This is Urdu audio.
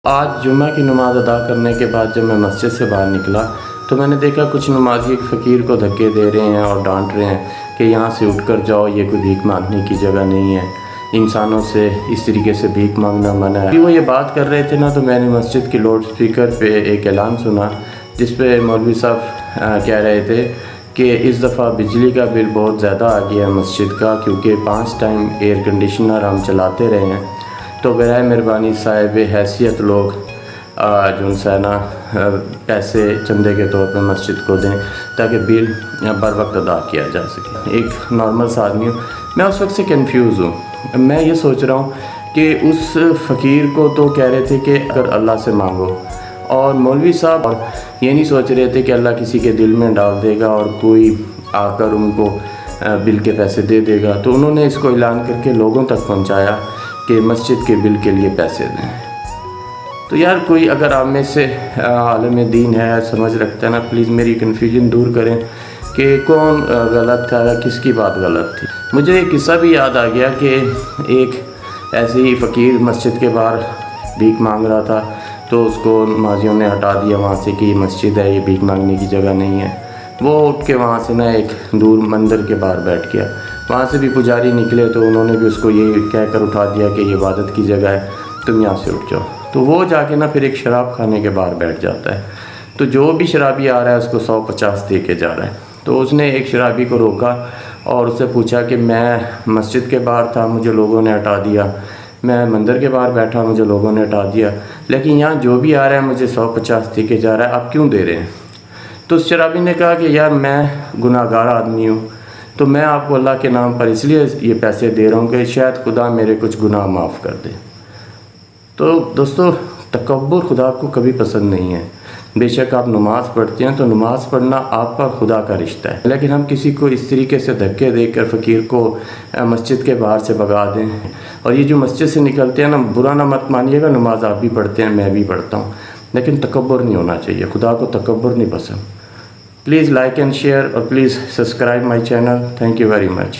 آج جمعہ کی نماز ادا کرنے کے بعد جب میں مسجد سے باہر نکلا تو میں نے دیکھا کچھ نمازی ایک فقیر کو دھکے دے رہے ہیں اور ڈانٹ رہے ہیں کہ یہاں سے اٹھ کر جاؤ، یہ کوئی بھیک مانگنے کی جگہ نہیں ہے، انسانوں سے اس طریقے سے بھیک مانگنا منع ہے۔ وہ یہ بات کر رہے تھے نا، تو میں نے مسجد کے لاؤڈ اسپیکر پہ ایک اعلان سنا جس پہ مولوی صاحب کہہ رہے تھے کہ اس دفعہ بجلی کا بل بہت زیادہ آ گیا ہے مسجد کا، کیونکہ 5 ٹائم ایئر کنڈیشنر ہم چلاتے رہے ہیں، تو برائے مہربانی صاحب حیثیت لوگ جو ان سے نا پیسے چندے کے طور پہ مسجد کو دیں تاکہ بل بر وقت ادا کیا جا سکے۔ ایک نارمل سا آدمی ہوں، میں اس وقت سے کنفیوز ہوں۔ میں یہ سوچ رہا ہوں کہ اس فقیر کو تو کہہ رہے تھے کہ اگر اللہ سے مانگو، اور مولوی صاحب یہ نہیں سوچ رہے تھے کہ اللہ کسی کے دل میں ڈال دے گا اور کوئی آ کر ان کو بل کے پیسے دے دے گا، تو انہوں نے اس کو اعلان کر کے لوگوں تک پہنچایا کہ مسجد کے بل کے لیے پیسے دیں۔ تو یار کوئی اگر آپ میں سے عالم دین ہے، سمجھ رکھتا ہے نا، پلیز میری کنفیوژن دور کریں کہ کون غلط تھا یا کس کی بات غلط تھی۔ مجھے ایک قصہ بھی یاد آ گیا کہ ایک ایسے ہی فقیر مسجد کے باہر بھیک مانگ رہا تھا، تو اس کو نمازیوں نے ہٹا دیا وہاں سے کہ یہ مسجد ہے، یہ بھیک مانگنے کی جگہ نہیں ہے۔ وہ اٹھ کے وہاں سے نا ایک دور مندر کے باہر بیٹھ گیا، وہاں سے بھی پجاری نکلے تو انہوں نے بھی اس کو یہ کہہ کر اٹھا دیا کہ یہ عبادت کی جگہ ہے، تم یہاں سے اٹھ جاؤ۔ تو وہ جا کے نا پھر ایک شراب خانے کے باہر بیٹھ جاتا ہے، تو جو بھی شرابی آ رہا ہے اس کو 150 دے کے جا رہا ہے۔ تو اس نے ایک شرابی کو روکا اور اس سے پوچھا کہ میں مسجد کے باہر تھا، مجھے لوگوں نے ہٹا دیا، میں مندر کے باہر بیٹھا، مجھے لوگوں نے ہٹا دیا، لیکن یہاں جو بھی آ رہا ہے مجھے 150 دے کے جا رہا ہے، آپ کیوں دے رہے ہیں؟ تو اس شرابی نے کہا کہ یار میں گناہ گار آدمی ہوں، تو میں آپ کو اللہ کے نام پر اس لیے یہ پیسے دے رہا ہوں کہ شاید خدا میرے کچھ گناہ معاف کر دے۔ تو دوستو، تکبر خدا کو کبھی پسند نہیں ہے۔ بے شک آپ نماز پڑھتے ہیں تو نماز پڑھنا آپ کا خدا کا رشتہ ہے، لیکن ہم کسی کو اس طریقے سے دھکے دے کر فقیر کو مسجد کے باہر سے بھگا دیں، اور یہ جو مسجد سے نکلتے ہیں نا، برا نہ مت مانیے گا، نماز آپ بھی پڑھتے ہیں، میں بھی پڑھتا ہوں، لیکن تکبر نہیں ہونا چاہیے، خدا کو تکبر نہیں پسند۔ پلیز لائک اینڈ شیئر اور please subscribe my channel. Thank you very much.